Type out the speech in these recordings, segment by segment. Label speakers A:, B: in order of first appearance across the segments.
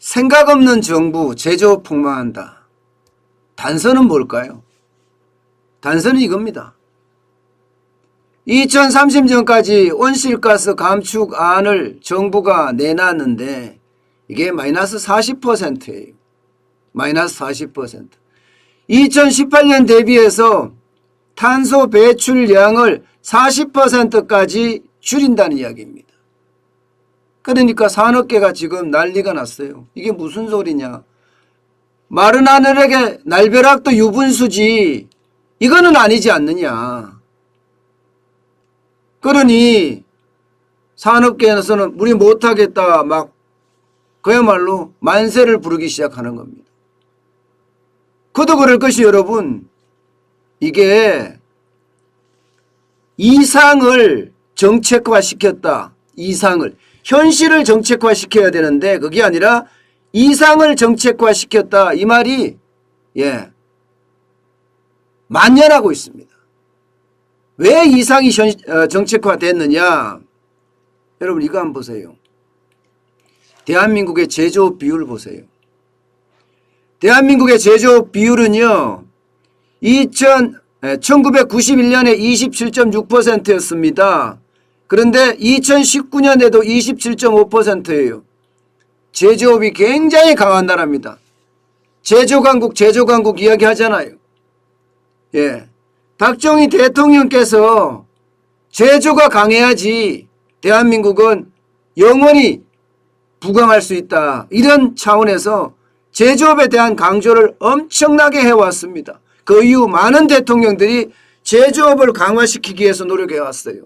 A: 생각 없는 정부 제조업 폭망한다. 단서는 뭘까요? 단서는 이겁니다. 2030년까지 온실가스 감축안을 정부가 내놨는데 이게 마이너스 40%예요. 마이너스 40%. 2018년 대비해서 탄소 배출량을 40%까지 줄인다는 이야기입니다. 그러니까 산업계가 지금 난리가 났어요. 이게 무슨 소리냐. 마른 하늘에게 날벼락도 유분수지 이거는 아니지 않느냐. 그러니 산업계에서는 우리 못하겠다 막 그야말로 만세를 부르기 시작하는 겁니다. 그도 그럴 것이 여러분 이게 이상을 정책화시켰다. 이상을. 현실을 정책화시켜야 되는데 그게 아니라 이상을 정책화시켰다. 이 말이 만연하고 있습니다. 왜 이상이 정책화됐느냐. 여러분 이거 한번 보세요. 대한민국의 제조업 비율을 보세요. 대한민국의 제조업 비율은요. 1991년에 27.6%였습니다. 그런데 2019년에도 27.5%예요. 제조업이 굉장히 강한 나라입니다. 제조강국 이야기 하잖아요. 박정희 대통령께서 제조가 강해야지 대한민국은 영원히 부강할 수 있다. 이런 차원에서 제조업에 대한 강조를 엄청나게 해왔습니다. 그 이후 많은 대통령들이 제조업을 강화시키기 위해서 노력해왔어요.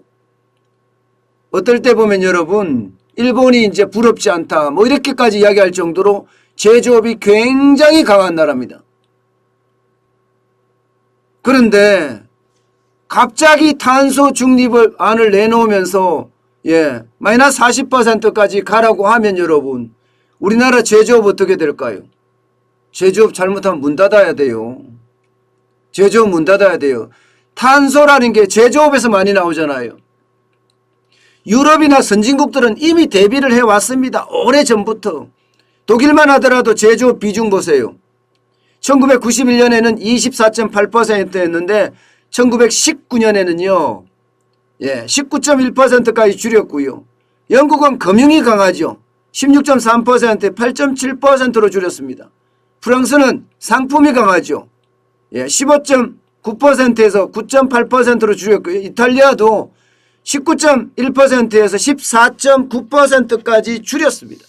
A: 어떨 때 보면 여러분 일본이 이제 부럽지 않다 뭐 이렇게까지 이야기할 정도로 제조업이 굉장히 강한 나라입니다. 그런데 갑자기 탄소 중립을 안을 내놓으면서 마이너스 40%까지 가라고 하면 여러분 우리나라 제조업 어떻게 될까요? 제조업 잘못하면 문 닫아야 돼요. 제조업 문 닫아야 돼요. 탄소라는 게 제조업에서 많이 나오잖아요. 유럽이나 선진국들은 이미 대비를 해왔습니다. 오래전부터. 독일만 하더라도 제조업 비중 보세요. 1991년에는 24.8%였는데 1919년에는요. 19.1%까지 줄였고요. 영국은 금융이 강하죠. 16.3%, 8.7%로 줄였습니다. 프랑스는 상품이 강하죠. 15.9%에서 9.8%로 줄였고요. 이탈리아도 19.1%에서 14.9%까지 줄였습니다.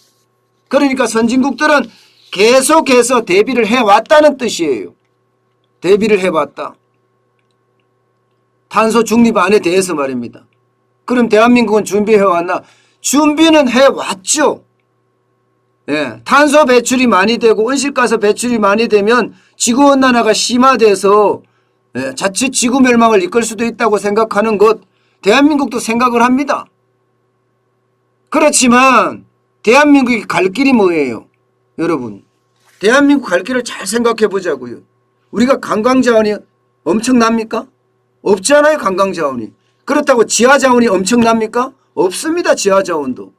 A: 그러니까 선진국들은 계속해서 대비를 해왔다는 뜻이에요. 대비를 해왔다. 탄소 중립안에 대해서 말입니다. 그럼 대한민국은 준비해왔나? 준비는 해왔죠. 탄소 배출이 많이 되고 온실가스 배출이 많이 되면 지구온난화가 심화돼서 자칫 지구 멸망을 이끌 수도 있다고 생각하는 것 대한민국도 생각을 합니다. 그렇지만 대한민국이 갈 길이 뭐예요? 여러분 대한민국 갈 길을 잘 생각해 보자고요. 우리가 관광자원이 엄청납니까? 없잖아요. 관광자원이. 그렇다고 지하자원이 엄청납니까? 없습니다. 지하자원도.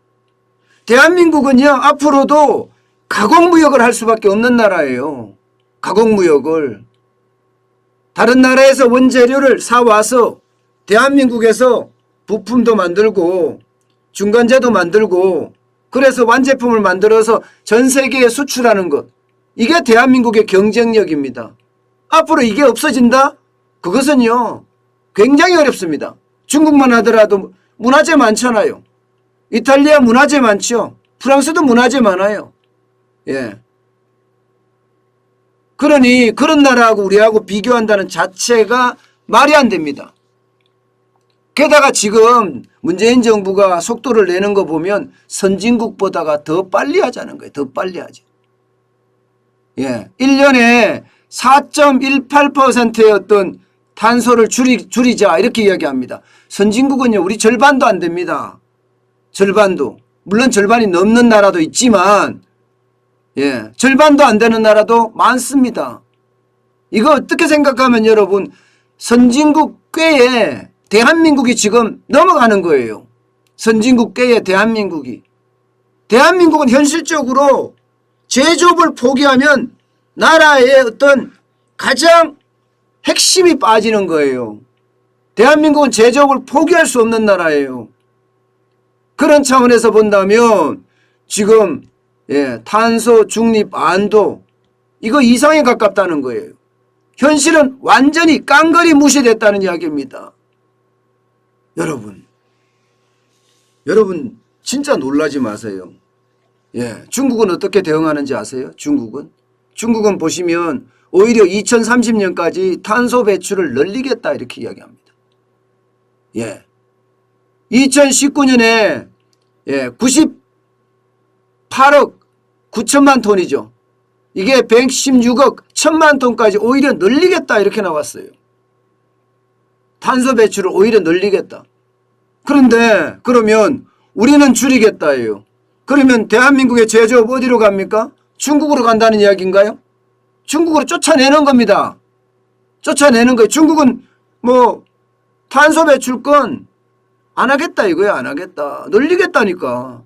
A: 대한민국은요 앞으로도 가공무역을 할 수밖에 없는 나라예요. 가공무역을. 다른 나라에서 원재료를 사와서 대한민국에서 부품도 만들고 중간재도 만들고 그래서 완제품을 만들어서 전 세계에 수출하는 것. 이게 대한민국의 경쟁력입니다. 앞으로 이게 없어진다? 그것은요 굉장히 어렵습니다. 중국만 하더라도 문화재 많잖아요. 이탈리아 문화재 많죠. 프랑스도 문화재 많아요. 그러니 그런 나라하고 우리하고 비교한다는 자체가 말이 안 됩니다. 게다가 지금 문재인 정부가 속도를 내는 거 보면 선진국보다가 더 빨리 하자는 거예요. 더 빨리 하죠. 1년에 4.18%였던 탄소를 줄이자 이렇게 이야기합니다. 선진국은요 우리 절반도 안 됩니다. 절반도. 물론 절반이 넘는 나라도 있지만 절반도 안 되는 나라도 많습니다. 이거 어떻게 생각하면 여러분 선진국 꾀에 대한민국이 지금 넘어가는 거예요. 선진국 꾀에 대한민국이. 대한민국은 현실적으로 제조업을 포기하면 나라의 어떤 가장 핵심이 빠지는 거예요. 대한민국은 제조업을 포기할 수 없는 나라예요. 그런 차원에서 본다면 지금 탄소 중립 안도 이거 이상에 가깝다는 거예요. 현실은 완전히 깡그리 무시됐다는 이야기입니다. 여러분 진짜 놀라지 마세요. 중국은 어떻게 대응하는지 아세요? 중국은 보시면 오히려 2030년까지 탄소 배출을 늘리겠다 이렇게 이야기합니다. 2019년에 98억 9천만 톤이죠. 이게 116억 1천만 톤까지 오히려 늘리겠다 이렇게 나왔어요. 탄소 배출을 오히려 늘리겠다. 그런데 그러면 우리는 줄이겠다예요. 그러면 대한민국의 제조업 어디로 갑니까? 중국으로 간다는 이야기인가요? 중국으로 쫓아내는 겁니다. 쫓아내는 거예요. 중국은 뭐 탄소 배출권 안 하겠다 이거야. 안 하겠다. 늘리겠다니까.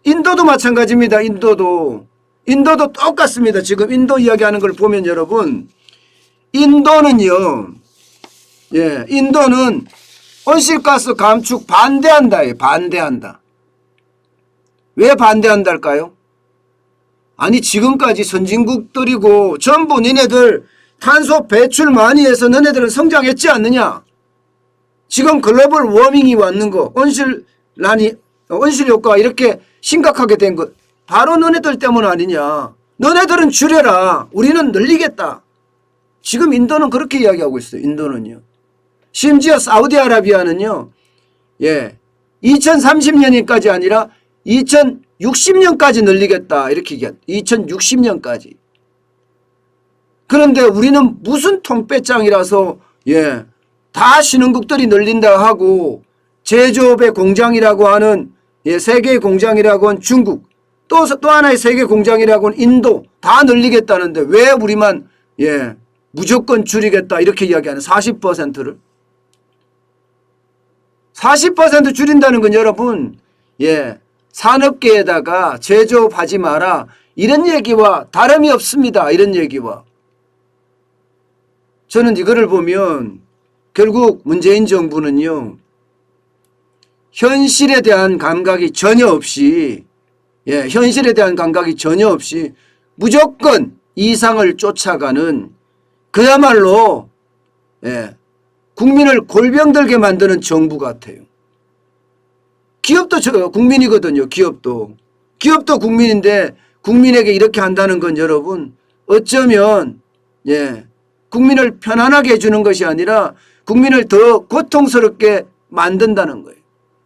A: 인도도 마찬가지입니다. 인도도 똑같습니다. 지금 인도 이야기하는 걸 보면 여러분 인도는요. 인도는 온실가스 감축 반대한다. 반대한다. 왜 반대한달까요? 아니 지금까지 선진국들이고 전부 너네들 탄소 배출 많이 해서 너네들은 성장했지 않느냐. 지금 글로벌 워밍이 왔는 거 온실 효과가 이렇게 심각하게 된 것 바로 너네들 때문 아니냐. 너네들은 줄여라. 우리는 늘리겠다. 지금 인도는 그렇게 이야기하고 있어요. 인도는요. 심지어 사우디아라비아는요. 2030년까지 아니라 2060년까지 늘리겠다. 이렇게 얘기합니다. 2060년까지. 그런데 우리는 무슨 통배짱이라서 다 신흥국들이 늘린다 하고 제조업의 공장이라고 하는 세계의 공장이라고 하는 중국 또 하나의 세계 공장이라고 하는 인도 다 늘리겠다는데 왜 우리만 무조건 줄이겠다 이렇게 이야기하는 40%를 40% 줄인다는 건 여러분 산업계에다가 제조업 하지 마라 이런 얘기와 다름이 없습니다. 이런 얘기와 저는 이거를 보면 결국 문재인 정부는요. 현실에 대한 감각이 전혀 없이 무조건 이상을 쫓아가는 그야말로 국민을 골병들게 만드는 정부 같아요. 기업도 국민이거든요. 기업도 국민인데 국민에게 이렇게 한다는 건 여러분 어쩌면 국민을 편안하게 해주는 것이 아니라 국민을 더 고통스럽게 만든다는 거예요.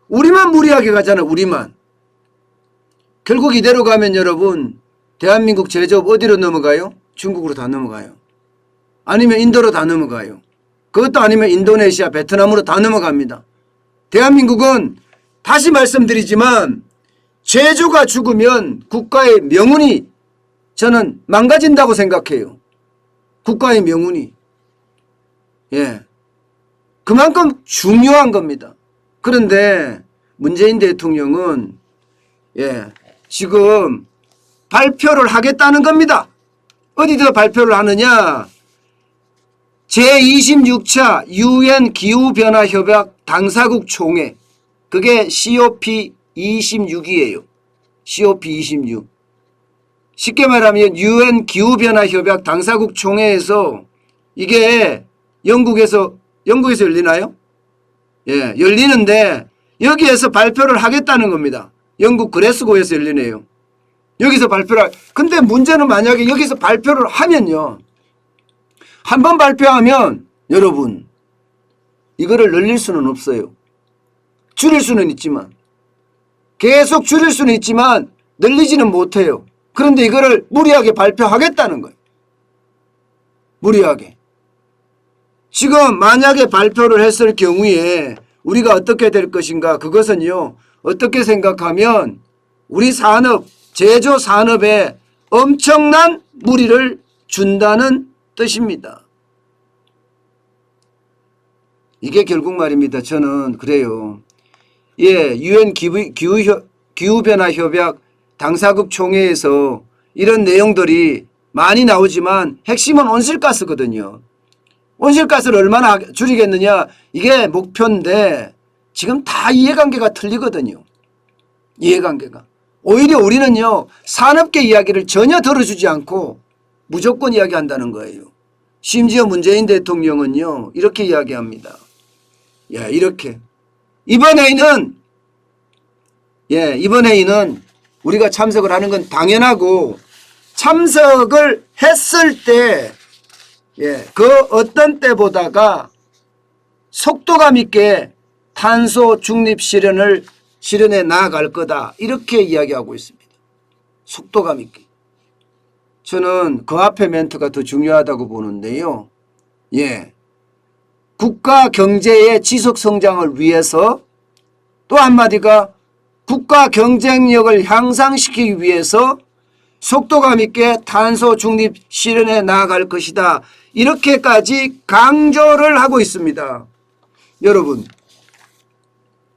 A: 우리만 무리하게 가잖아요. 우리만. 결국 이대로 가면 여러분 대한민국 제조업 어디로 넘어가요? 중국으로 다 넘어가요. 아니면 인도로 다 넘어가요. 그것도 아니면 인도네시아, 베트남으로 다 넘어갑니다. 대한민국은 다시 말씀드리지만 제조가 죽으면 국가의 명운이 저는 망가진다고 생각해요. 국가의 명운이. 그만큼 중요한 겁니다. 그런데 문재인 대통령은 지금 발표를 하겠다는 겁니다. 어디서 발표를 하느냐. 제26차 UN 기후변화협약 당사국 총회 그게 COP26이에요. COP26. 쉽게 말하면 UN 기후변화협약 당사국 총회에서 이게 영국에서 열리나요? 열리는데 여기에서 발표를 하겠다는 겁니다. 영국 글래스고에서 열리네요. 여기서 근데 문제는 만약에 여기서 발표를 하면요. 한번 발표하면 여러분 이거를 늘릴 수는 없어요. 줄일 수는 있지만 계속 줄일 수는 있지만 늘리지는 못해요. 그런데 이거를 무리하게 발표하겠다는 거예요. 무리하게. 지금 만약에 발표를 했을 경우에 우리가 어떻게 될 것인가 그것은요. 어떻게 생각하면 우리 산업 제조 산업에 엄청난 무리를 준다는 뜻입니다. 이게 결국 말입니다. 저는 그래요. UN 기후변화협약 당사국 총회에서 이런 내용들이 많이 나오지만 핵심은 온실가스거든요. 온실가스를 얼마나 줄이겠느냐 이게 목표인데 지금 다 이해관계가 틀리거든요. 이해관계가. 오히려 우리는요 산업계 이야기를 전혀 들어주지 않고 무조건 이야기한다는 거예요. 심지어 문재인 대통령은요 이렇게 이야기합니다. 이렇게 이번 회의는 우리가 참석을 하는 건 당연하고 참석을 했을 때 그 어떤 때보다가 속도감 있게 탄소 중립 실현에 나아갈 거다 이렇게 이야기하고 있습니다. 속도감 있게. 저는 그 앞에 멘트가 더 중요하다고 보는데요. 국가 경제의 지속 성장을 위해서 또 한마디가 국가 경쟁력을 향상시키기 위해서 속도감 있게 탄소 중립 실현에 나아갈 것이다. 이렇게까지 강조를 하고 있습니다. 여러분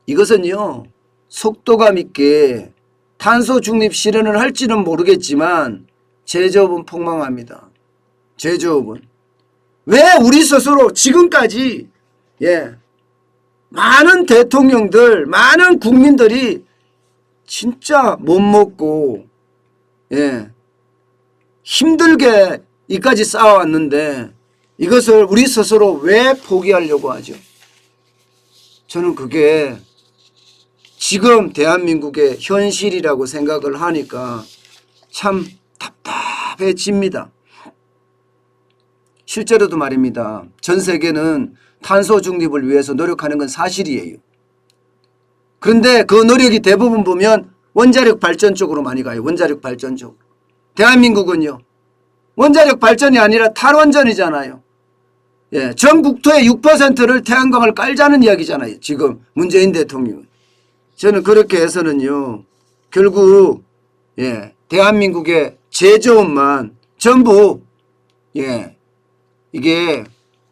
A: 이것은요 속도감 있게 탄소 중립 실현을 할지는 모르겠지만 제조업은 폭망합니다. 제조업은. 왜 우리 스스로 지금까지 많은 대통령들 많은 국민들이 진짜 못 먹고 힘들게 이까지 쌓아왔는데 이것을 우리 스스로 왜 포기하려고 하죠? 저는 그게 지금 대한민국의 현실이라고 생각을 하니까 참 답답해집니다. 실제로도 말입니다. 전 세계는 탄소 중립을 위해서 노력하는 건 사실이에요. 그런데 그 노력이 대부분 보면 원자력 발전 쪽으로 많이 가요. 원자력 발전 쪽. 대한민국은요. 원자력 발전이 아니라 탈원전이잖아요. 전 국토의 6%를 태양광을 깔자는 이야기잖아요. 지금 문재인 대통령은. 저는 그렇게 해서는요. 결국 대한민국의 제조업만 전부 이게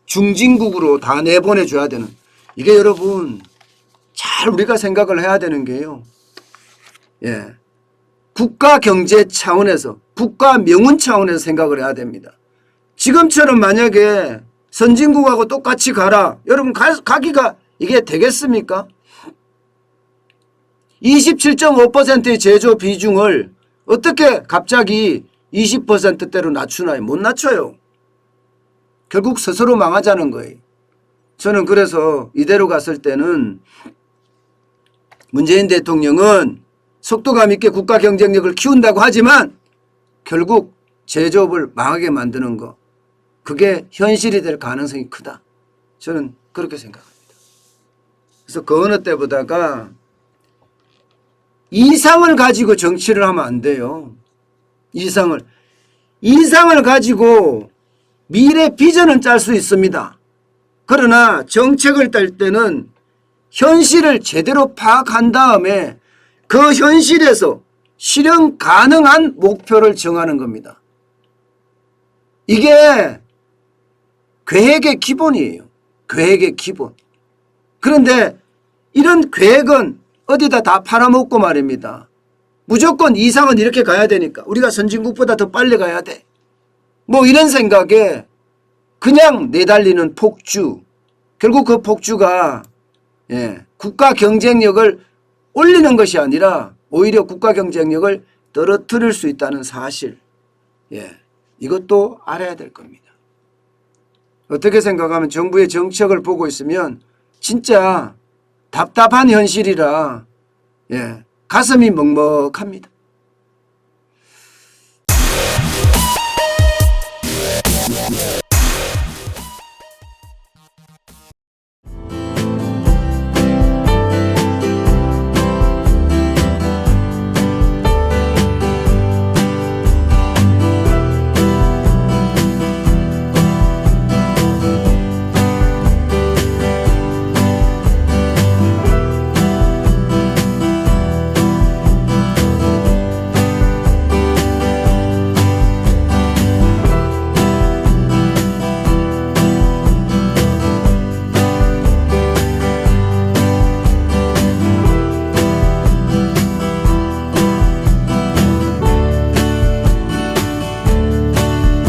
A: 중진국으로 다 내보내줘야 되는 이게 여러분 잘 우리가 생각을 해야 되는 게요. 국가 경제 차원에서 국가 명운 차원에서 생각을 해야 됩니다. 지금처럼 만약에 선진국하고 똑같이 가라. 여러분 가기가 이게 되겠습니까? 27.5%의 제조 비중을 어떻게 갑자기 20%대로 낮추나요? 못 낮춰요. 결국 스스로 망하자는 거예요. 저는 그래서 이대로 갔을 때는 문재인 대통령은 속도감 있게 국가 경쟁력을 키운다고 하지만 결국 제조업을 망하게 만드는 거 그게 현실이 될 가능성이 크다. 저는 그렇게 생각합니다. 그래서 그 어느 때보다가 이상을 가지고 정치를 하면 안 돼요. 이상을 가지고 미래 비전은 짤 수 있습니다. 그러나 정책을 짤 때는 현실을 제대로 파악한 다음에 그 현실에서 실현 가능한 목표를 정하는 겁니다. 이게 계획의 기본이에요. 계획의 기본. 그런데 이런 계획은 어디다 다 팔아먹고 말입니다. 무조건 이상은 이렇게 가야 되니까 우리가 선진국보다 더 빨리 가야 돼. 뭐 이런 생각에 그냥 내달리는 폭주. 결국 그 폭주가 국가 경쟁력을 올리는 것이 아니라 오히려 국가 경쟁력을 떨어뜨릴 수 있다는 사실. 이것도 알아야 될 겁니다. 어떻게 생각하면 정부의 정책을 보고 있으면 진짜 답답한 현실이라 가슴이 먹먹합니다.